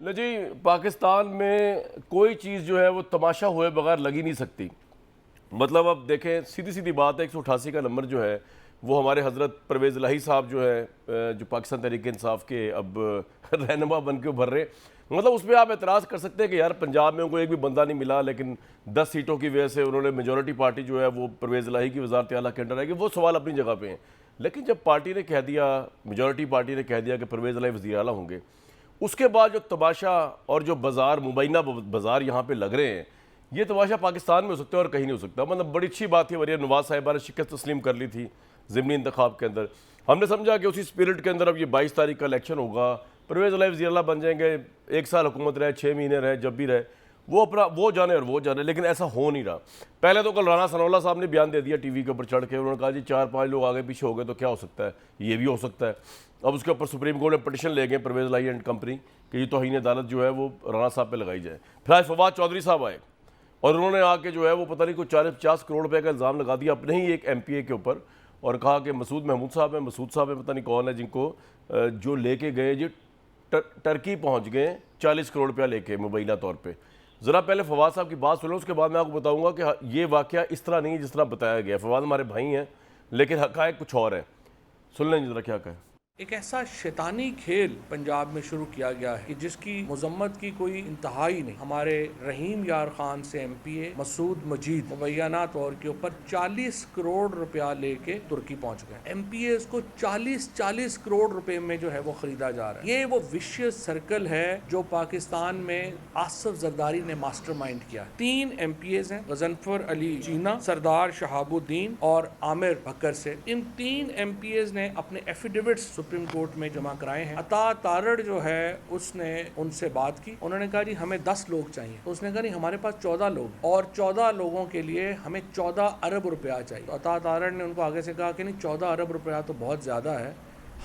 लो जी, पाकिस्तान में कोई चीज़ जो है वो तमाशा हुए बगैर लगी नहीं सकती। मतलब अब देखें, सीधी सीधी बात है, 188 का नंबर जो है वो हमारे हज़रत परवेज़ इलाही साहब जो है, जो पाकिस्तान तहरीक इंसाफ के अब रहनुमा बन के उभर रहे, मतलब उस पर आप एतराज़ कर सकते हैं कि यार पंजाब में उनको एक भी बंदा नहीं मिला, लेकिन 10 सीटों की वजह से उन्होंने मेजॉरिटी पार्टी जो है वो परवेज़ इलाही की वज़ारत आला के अंडर आएगी। वो सवाल अपनी जगह पे हैं, लेकिन जब पार्टी ने कह दिया, मेजॉरिटी पार्टी ने कह दिया कि परवेज़ इलाही वज़ीर आला होंगे, उसके बाद जो तमाशा और जो बाज़ार मुबैना बाज़ार यहाँ पे लग रहे हैं, ये तमाशा पाकिस्तान में हो सकता है और कहीं नहीं हो सकता। मतलब बड़ी अच्छी बात थी, मरियम नवाज़ साहिबा ने शिकस्त तस्लीम कर ली थी ज़िमनी इंतखाब के अंदर। हमने समझा कि उसी स्पिरिट के अंदर अब ये 22 तारीख का इलेक्शन होगा, परवेज़ इलाही वज़ीर आला बन जाएंगे, 1 साल हुकूमत रहे, 6 महीने रहे, जब भी रहे वो अपना वो जाने और वो जाने, लेकिन ऐसा हो नहीं रहा। पहले तो कल राना सनाउल्लाह साहब ने बयान दे दिया टीवी के ऊपर चढ़ के, उन्होंने कहा जी 4-5 लोग आगे पीछे हो गए तो क्या हो सकता है, ये भी हो सकता है। अब उसके ऊपर सुप्रीम कोर्ट ने पटिशन ले गए परवेज़ इलाही एंड कंपनी कि ये तौहीन अदालत जो है वो राना साहब पे लगाई जाए। फिर आज फवाद चौधरी साहब आए और उन्होंने आके जो है वो पता नहीं कुछ 40-50 करोड़ रुपए का इल्ज़ाम लगा दिया अपने ही एक MPA के ऊपर, और कहा कि मसूद महमूद साहब है, मसूद साहब है, पता नहीं कौन है, जिनको जो लेके गए जी टर्की पहुंच गए 40 करोड़ रुपया लेके मुबैना तौर पे। ज़रा पहले फवाद साहब की बात सुनो, उसके बाद मैं आपको बताऊंगा कि ये वाक़या इस तरह नहीं है जिस तरह बताया गया। फवाद हमारे भाई हैं, लेकिन हक़ाइक़ कुछ और है। सुन लें ज़रा क्या कहें। एक ऐसा शैतानी खेल पंजाब में शुरू किया गया है कि जिसकी मजम्मत की कोई इंतहा ही नहीं। हमारे रहीम यार खान से MPA मसूद मजीद मुबैना तौर के ऊपर 40 करोड़ रुपया लेके तुर्की पहुंच गए। MPAs को 40 करोड़ रुपए में जो है वो खरीदा जा रहा है। ये वो विशियस सर्कल है जो पाकिस्तान में आसिफ जरदारी ने मास्टरमाइंड किया है। 3 MPAs हैं, गजनफर अली जीना, सरदार शहाबुद्दीन और आमिर बकर से। इन 3 MPAs ने अपने एफिडेविट्स सुप्रीम कोर्ट में जमा कराए हैं। अता तारड़ जो है उसने उनसे बात की, उन्होंने कहा जी हमें 10 लोग चाहिए, तो उसने कहा नहीं हमारे पास 14 लोग और 14 लोगों के लिए हमें 14 अरब रुपया चाहिए। तो अता तारड़ ने उनको आगे से कहा कि नहीं 14 अरब रुपया तो बहुत ज़्यादा है,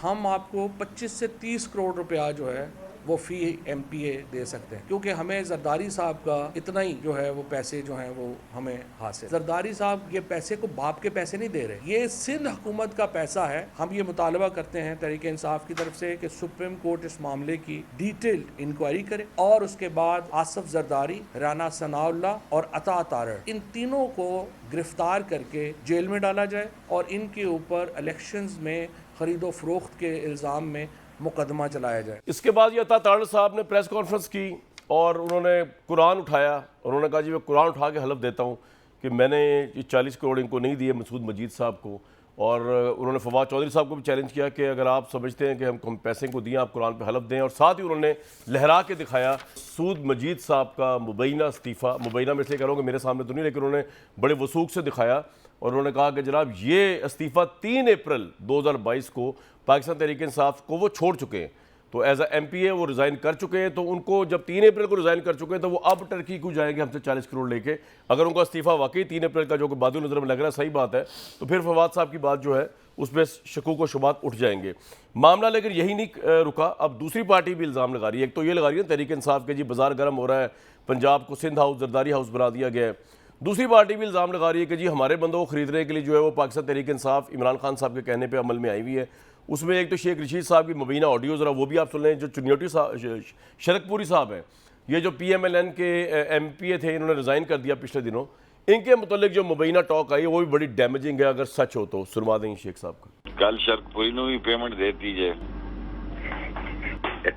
हम आपको 25 से 30 करोड़ रुपया जो है वो फी MPA दे सकते हैं, क्योंकि हमें जरदारी साहब का इतना ही जो है वो पैसे जो हैं वो हमें हासिल। जरदारी साहब ये पैसे को बाप के पैसे नहीं दे रहे, ये सिंध हुकूमत का पैसा है। हम ये मुतालबा करते हैं तहरीक इंसाफ की तरफ से कि सुप्रीम कोर्ट इस मामले की डिटेल्ड इंक्वायरी करे और उसके बाद आसिफ जरदारी, राना सनाउल्लाह और अता तारड़, इन तीनों को गिरफ्तार करके जेल में डाला जाए और इनके ऊपर इलेक्शंस में खरीदो फरोख्त के इल्ज़ाम में मुकदमा चलाया जाए। इसके बाद ये अता तारड़ साहब ने प्रेस कॉन्फ्रेंस की और उन्होंने कुरान उठाया। उन्होंने कहा जी मैं कुरान उठा के हलफ देता हूँ कि मैंने ये 40 करोड़ इनको नहीं दिए मसूद मजीद साहब को। और उन्होंने फवाद चौधरी साहब को भी चैलेंज किया कि अगर आप समझते हैं कि हम पैसे को दिए, आप कुरान पे हलफ दें। और साथ ही उन्होंने लहरा के दिखाया मसूद मजीद साहब का मुबैना इस्तीफ़ा, मुबैना में से कह रहा हूँ कि मेरे सामने तो नहीं, लेकिन उन्होंने बड़े वसूख से दिखाया और उन्होंने कहा कि जनाब ये इस्तीफ़ा 3 अप्रैल 2022 को पाकिस्तान तहरीक इंसाफ को वो छोड़ चुके हैं। तो एज अ MPA वो रिज़ाइन कर चुके हैं। तो उनको जब 3 अप्रैल को रिज़ाइन कर चुके हैं तो वो अब टर्की को जाएंगे हमसे 40 करोड़ लेके। अगर उनका इस्तीफ़ा वाकई 3 अप्रैल का जो कि बादल नज़र में लग रहा है सही बात है, तो फिर फवाद साहब की बात जो है उसमें शकूक व शुबात उठ जाएंगे। मामला लेकिन यही नहीं रुका, अब दूसरी पार्टी भी इल्ज़ाम लगा रही है। एक तो ये लगा रही है तहरीक इंसाफ के जी बाजार गर्म हो रहा है, पंजाब को सिंध हाउस, जरदारी हाउस बना दिया गया है। दूसरी पार्टी भी इल्ज़ाम लगा रही है कि जी हमारे बंदों को खरीदने के लिए जो है वो पाकिस्तान तहरीक इंसाफ इमरान खान साहब के कहने पे अमल में आई हुई है। उसमें एक तो शेख रशीद साहब की मुबीना ऑडियो, ज़रा वो भी आप सुन लें। जो चुनियोटी साहब, शरकपुरी साहब हैं, ये जो PMLN के MPA थे, इन्होंने रिज़ाइन कर दिया पिछले दिनों। इनके मुतालिक जो मुबीना टॉक आई वो भी बड़ी डैमेजिंग है, अगर सच हो तो। सुनवा देंगे शेख साहब का। कल शरकपुरी ਨੂੰ ਵੀ पेमेंट दे दीजिए।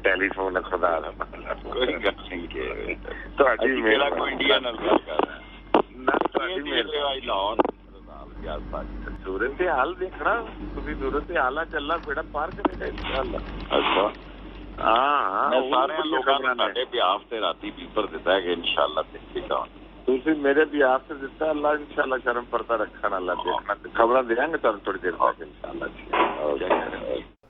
टेलीफोन खुदा दा कोई गल नहीं है, ਤੁਹਾਡੀ मेरा कोई इंडिया ਨਾਲ ਗੱਲ ਕਰ रहा है ਨਾ ਤੁਹਾਡੀ मेरे ਮਿਹਰ आई लाहौर सूरत हाल देखना, ਤੁਸੀਂ सूरत हाल ਚੱਲਣਾ बेड़ा पार करेगा इंशाल्लाह। अच्छा हाँ मैं सारे लोगों ने ਸਾਡੇ ਬਿਆਫ ਤੇ ਰਾਤੀ ਪੀਪਰ ਦਿੱਤਾ ਹੈ ਕਿ इंशाल्लाह ਦੇਖੇਗਾ। ਤੁਸੀਂ ਮੇਰੇ ਵੀ ਆਪ से ਦਿੱਤਾ, अल्लाह इंशाल्लाह करम पर्दा रखना, अल्लाह देखना खबर देंगे ਤੁਹਾਨੂੰ थोड़ी देर बाद इंशाल्लाह।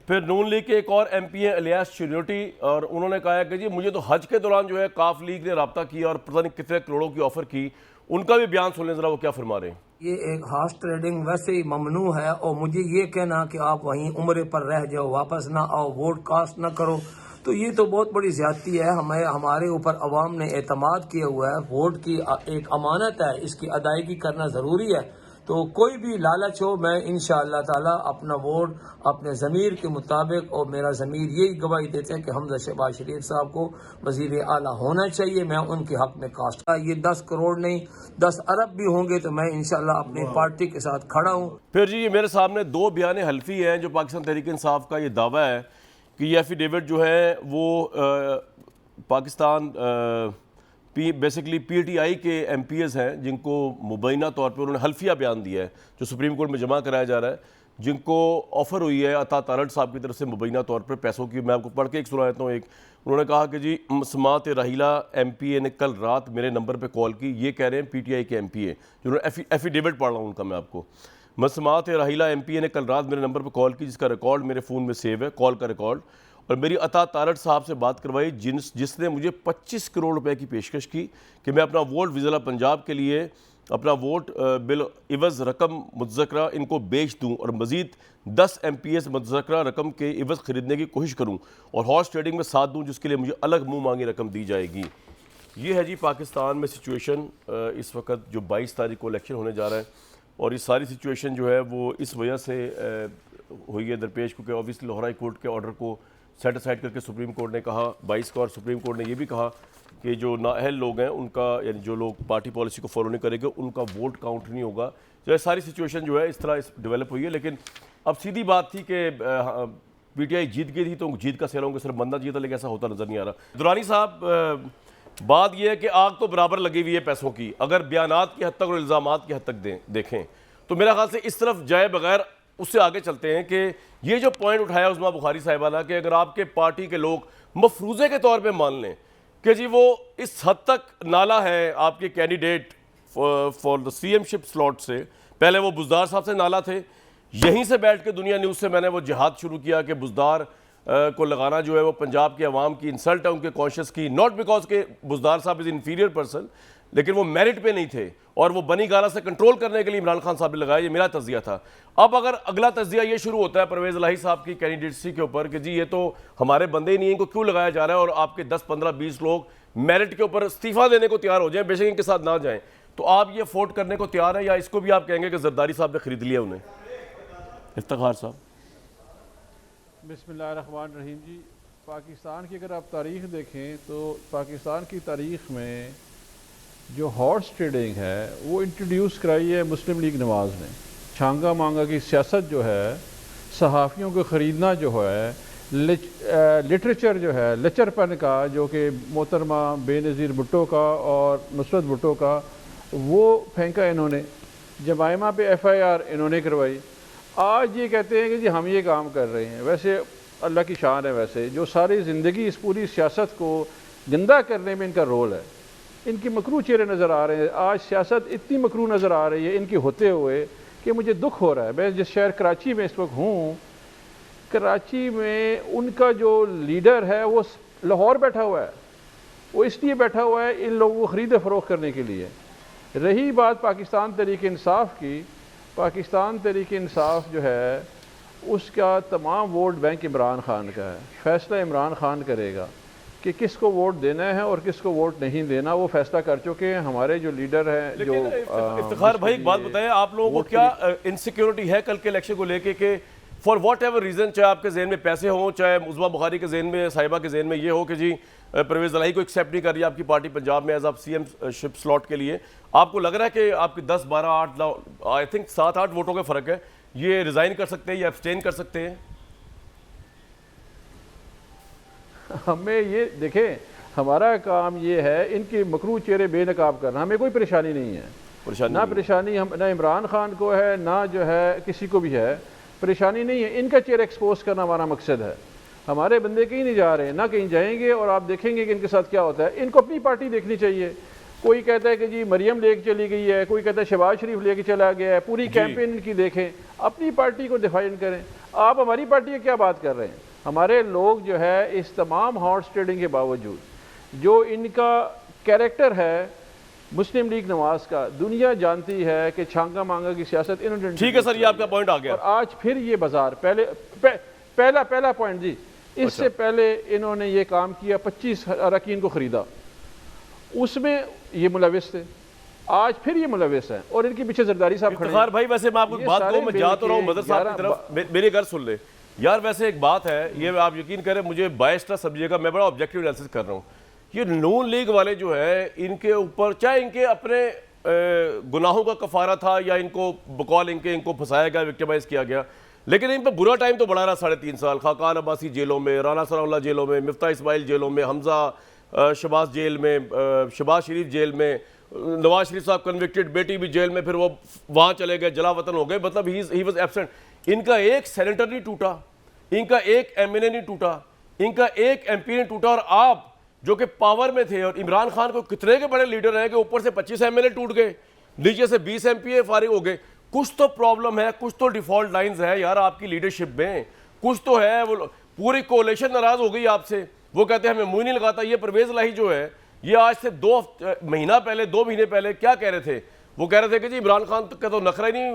फिर नून लीग के एक और MPA इलियास चुनियोटी, और उन्होंने कहा है कि जी मुझे तो हज के दौरान जो है काफ लीग ने रब्ता किया और पता नहीं कितने करोड़ों की ऑफर की। उनका भी बयान सुन लें ज़रा, वो क्या फरमा रहे हैं। ये एक हॉर्स ट्रेडिंग वैसे ही ममनू है, और मुझे ये कहना कि आप वहीं उम्रे पर रह जाओ, वापस ना आओ, वोट कास्ट ना करो, तो ये तो बहुत बड़ी ज्यादती है। हमारे ऊपर अवाम ने एतमाद किया हुआ है, वोट की एक अमानत है, इसकी अदायगी करना जरूरी है। तो कोई भी लालच हो, मैं इंशाअल्लाह ताला अपना वोट अपने ज़मीर के मुताबिक, और मेरा ज़मीर यही गवाही देते हैं कि हमज़ा शहबाज शरीफ साहब को वज़ीर आला होना चाहिए, मैं उनके हक में कास्ट। ये 10 करोड़ नहीं 10 अरब भी होंगे तो मैं इंशाअल्लाह अपनी पार्टी के साथ खड़ा हूँ। फिर जी ये मेरे सामने 2 बयान हल्फी हैं जो पाकिस्तान तहरीक इंसाफ का ये दावा है कि ये एफिडेविट जो है वो पाकिस्तान बेसिकली पीटीआई के एमपीएस हैं जिनको मुबैना तौर पर उन्होंने हल्फिया बयान दिया है जो सुप्रीम कोर्ट में जमा कराया जा रहा है, जिनको ऑफ़र हुई है अता तारड़ साहब की तरफ से मुबैना तौर पर पैसों की। मैं आपको पढ़ के एक सुना देता हूँ। एक उन्होंने कहा कि जी समात राहिला एमपीए ने कल रात मेरे नंबर पर कॉल की, ये कह रहे हैं पीटीआई के एमपीए, जिन्होंने एफिडेविट पढ़ रहा हूँ उनका मैं आपको। मसमात राहिला एमपीए ने कल रात मेरे नंबर पर कॉल की जिसका रिकॉर्ड मेरे फ़ोन में सेव है, कॉल का रिकॉर्ड, और मेरी अता तारड़ साहब से बात करवाई जिसने मुझे 25 करोड़ रुपए की पेशकश की कि मैं अपना वोट विज़िला पंजाब के लिए अपना वोट बिल इवज़ रकम मुतज़क्रा इनको बेच दूं और मज़ीद 10 MPS मुतज़क्रा रकम के इवज़ ख़रीदने की कोशिश करूं और हॉर्स ट्रेडिंग में साथ दूं, जिसके लिए मुझे अलग मुँह मांगी रकम दी जाएगी। ये है जी पाकिस्तान में सिचुएशन इस वक्त जो 22 तारीख को इलेक्शन होने जा रहा है, और ये सारी सिचुएशन जो है वो इस वजह से हुई है दरपेश, क्योंकि ऑब्वियसली लाहौर हाई कोर्ट के ऑर्डर को सेट असाइड करके सुप्रीम कोर्ट ने कहा 22 का, और सुप्रीम कोर्ट ने ये भी कहा कि जो नाअहल लोग हैं उनका, यानी जो लोग पार्टी पॉलिसी को फॉलो नहीं करेंगे उनका वोट काउंट नहीं होगा। जो है सारी सिचुएशन जो है इस तरह डेवलप हुई है। लेकिन अब सीधी बात थी कि पीटीआई जीत गई थी तो जीत का सेहरा सिर्फ बंदा जीता, लेकिन ऐसा होता नज़र नहीं आ रहा। दुरानी साहब, बात यह है कि आग तो बराबर लगी हुई है पैसों की, अगर बयानात की हद तक और इल्ज़ामात की हद तक देखें तो मेरा ख्याल से इस तरफ जाए बगैर उससे आगे चलते हैं कि ये जो पॉइंट उठाया उस्मा बुखारी साहिबा ने कि अगर आपके पार्टी के लोग मफरूज़े के तौर पे मान लें कि जी वो इस हद तक नाला है आपके candidate for the CMship slot से, पहले वो बुज़दार साहब से नाला थे, यहीं से बैठ के दुनिया न्यूज़ से मैंने वो जिहाद शुरू किया कि बुज़दार को लगाना जो है वो पंजाब के अवाम की इंसल्ट है, उनके कॉन्शियस की, नॉट बिकॉज के बुज़दार साहब इज़ इन्फीरियर पर्सन, लेकिन वो मेरिट पे नहीं थे और वो बनी गाला से कंट्रोल करने के लिए इमरान खान साहब ने लगाया। ये मेरा तज्जिया था। अब अगर अगला तज्जिया ये शुरू होता है परवेज़ इलाही साहब की कैंडिडेटसी के ऊपर कि जी ये तो हमारे बंदे ही नहीं, इनको क्यों लगाया जा रहा है, और आपके 10, 15, 20 लोग मेरिट के ऊपर इस्तीफा देने को तैयार हो जाएं, बेशक इनके साथ ना जाएं, तो आप ये अफोर्ड करने को तैयार हैं या इसको भी आप कहेंगे कि जरदारी साहब ने खरीद लिया उन्हें? इफ्तिखार साहब। बिस्मिल्लाहिर्रहमानिर्रहीम जी, पाकिस्तान की अगर आप तारीख़ देखें तो पाकिस्तान की तारीख़ में जो हॉर्स ट्रेडिंग है वो इंट्रोड्यूस कराई है मुस्लिम लीग नवाज़ ने। छांगा मांगा की सियासत जो है, सहाफ़ियों को ख़रीदना जो है, लिटरेचर जो है लेक्चरपन का, जो कि मोहतरमा बेनज़ीर भुट्टो का और नुसरत भुट्टो का, वो फेंका इन्होंने। जमाइमा पे FIR इन्होंने करवाई। आज ये कहते हैं कि जी हम ये काम कर रहे हैं। वैसे अल्लाह की शान है, वैसे जो सारी ज़िंदगी इस पूरी सियासत को गंदा करने में इनका रोल है। इनकी मकरू चेहरे नज़र आ रहे हैं। आज सियासत इतनी मकरू नज़र आ रही है इनकी होते हुए कि मुझे दुख हो रहा है। मैं जिस शहर कराची में इस वक्त हूँ, कराची में उनका जो लीडर है वो लाहौर बैठा हुआ है। वो इसलिए बैठा हुआ है इन लोगों को ख़रीद फ़रोख्त करने के लिए। रही बात पाकिस्तान तहरीक इंसाफ की, पाकिस्तान तहरीक इंसाफ जो है उसका तमाम वोट बैंक इमरान खान का है। फ़ैसला इमरान खान करेगा कि किसको वोट देना है और किसको वोट नहीं देना, वो फैसला कर चुके हैं हमारे जो लीडर हैं। जो इफ्तिखार भाई एक बात बताएं, आप लोगों को क्या इनसिक्योरिटी है कल के इलेक्शन को लेके कि फॉर वॉट एवर रीज़न, चाहे आपके जहन में पैसे हों, चाहे उस्मा बुखारी के जहन में, साहिबा के जहन में ये हो कि जी परवेज़ इलाही को एक्सेप्ट नहीं कर रही आपकी पार्टी पंजाब में एज आप CM-शिप स्लॉट के लिए, आपको लग रहा है कि आपकी 10, 12, 8 आई थिंक 7-8 वोटों का फ़र्क है, ये रिज़ाइन कर सकते हैं या एब्सटेन कर सकते हैं? हमें ये देखें, हमारा काम ये है इनके मकरू चेहरे बेनकाब करना। हमें कोई परेशानी नहीं है, ना परेशानी हम ना इमरान खान को है ना जो है किसी को भी है, परेशानी नहीं है। इनका चेहरा एक्सपोज करना हमारा मकसद है। हमारे बंदे कहीं नहीं जा रहे हैं, ना कहीं जाएंगे, और आप देखेंगे कि इनके साथ क्या होता है। इनको अपनी पार्टी देखनी चाहिए। कोई कहता है कि जी मरियम लेके चली गई है, कोई कहता है शहबाज शरीफ लेके चला गया है, पूरी कैंपेन इनकी देखें, अपनी पार्टी को डिफाइन करें। आप हमारी पार्टी की क्या बात कर रहे हैं? हमारे लोग जो है इस तमाम हॉर्स ट्रेडिंग के बावजूद जो इनका कैरेक्टर है मुस्लिम लीग नवाज का, दुनिया जानती है कि छांगा मांगा की सियासत इन्होंने। ठीक है सर, ये आपका पॉइंट आ गया। और आज फिर ये बाजार पहला पॉइंट जी, इससे पहले इन्होंने ये काम किया, 25 अरकान को ख़रीदा, उसमें ये मुलविस थे। आज फिर ये मुलविस हैं और इनके पीछे जरदारी साहब खड़े हैं। इफ्तिखार भाई वैसे मैं आपको ये बात सारे कहूं, मैं जा तो रहा हूं मिलके मदर साहब की तरफ, मेरी घर सुन ले यार। वैसे एक बात है, ये आप यकीन करें मुझे बायस ना समझिएगा, मैं बड़ा ऑब्जेक्टिव एनालिसिस कर रहा हूँ। ये नून लीग वाले जो है इनके ऊपर चाहे इनके अपने गुनाहों का कफारा था या इनको बकौल इनको फंसाया गया, विक्टिमाइज किया गया, लेकिन इन पर बुरा टाइम तो बढ़ा रहा 3.5 साल। खाकान अब्बासी जेलों में, राना सनाउल्लाह जेलों में, मिफ्ता इस्माइल जेलों में, हमजा शबाज जेल में, शबाज शरीफ जेल में, नवाज शरीफ साहब कन्विक्टेड, बेटी भी जेल में, फिर वो वहाँ चले गए, जला वतन हो गए। मतलब ही वाज एब्सेंट। इनका एक सेनेटर नहीं टूटा, इनका एक एमएनए नहीं टूटा, इनका एक एमपी नहीं टूटा। और आप जो कि पावर में थे, और इमरान खान को कितने के बड़े लीडर हैं कि ऊपर से 25 एमएलए टूट गए, नीचे से 20 एमपीए फारिग हो गए। कुछ तो प्रॉब्लम है, कुछ तो डिफॉल्ट लाइंस है यार आपकी लीडरशिप में, कुछ तो है। वो पूरी कोalition नाराज हो गई आपसे, वो कहते हैं हमें मुंह नहीं लगाता। ये परवेज इलाही जो है, ये आज से 2 महीना पहले, 2 महीने पहले क्या कह रहे थे? वो कह रहे थे कि जी इमरान खान का तो नखरा ही नहीं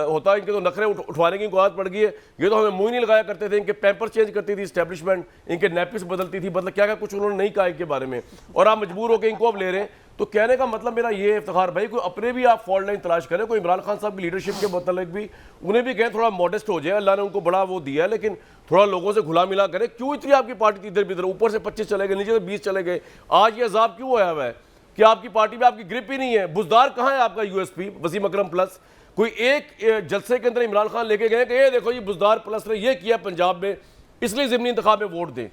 होता, इनके तो नखरे उठवाने की आदत पड़ गई है, ये तो हमें मुंह नहीं लगाया करते थे। इनके पैम्पर चेंज करती थी इस्टेब्लिशमेंट, इनके नैपिस बदलती थी, मतलब क्या क्या कुछ उन्होंने नहीं कहा इनके बारे में, और आप मजबूर होकर इनको अब ले रहे हैं। तो कहने का मतलब मेरा ये इफ्तिखार भाई, कोई अपने भी आप फॉल्ट लाइन तलाश करें, कोई इमरान खान साहब की लीडरशिप के मतलब भी उन्हें भी कहें थोड़ा मॉडेस्ट हो जाए। अल्लाह ने उनको बड़ा वो दिया है, लेकिन थोड़ा लोगों से घुला मिला करें। क्यों इतनी आपकी पार्टी इधर भी इधर, ऊपर से 25 चले गए, नीचे से 20 चले गए, आज ये अजाब क्यों आया हुआ है कि आपकी पार्टी में आपकी ग्रिप ही नहीं है? बुजदार कहाँ है आपका यूएसपी वसीम अकरम प्लस? कोई एक जलसे के अंदर इमरान खान लेके गए कि ये देखो ये बुजदार प्लस ने ये किया पंजाब में, इसलिए ज़िमनी इंतखाब में वोट दें।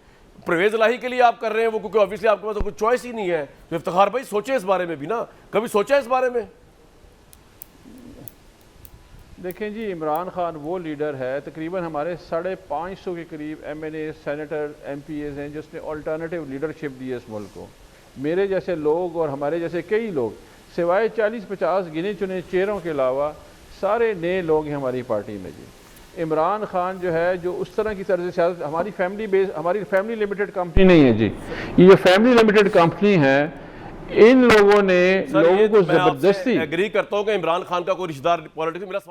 परवेज इलाही के लिए आप कर रहे हैं वो, क्योंकि ऑब्वियसली आपके पास तो कोई चॉइस ही नहीं है। तो इफ्तिखार भाई सोचे इस बारे में भी ना, कभी सोचा इस बारे में? देखें जी, इमरान खान वो लीडर है, तकरीबन हमारे 550 के करीब एमएनए, सेनेटर, एमपीएज हैं जिसने अल्टरनेटिव लीडरशिप दी है इस मुल्क को। मेरे जैसे लोग और हमारे जैसे कई लोग, सिवाय 40-50 गिने चुने चेहरों के अलावा सारे नए लोग हैं हमारी पार्टी में जी। इमरान खान जो है, जो उस तरह की तर्ज सियासत, हमारी फैमिली लिमिटेड कंपनी नहीं है जी, ये फैमिली लिमिटेड कंपनी है। इन लोगों ने लोगों को जबरदस्ती, एग्री करता हूँ कि इमरान खान का कोई रिश्तेदार पॉलिटिक्स, मेरा सवाल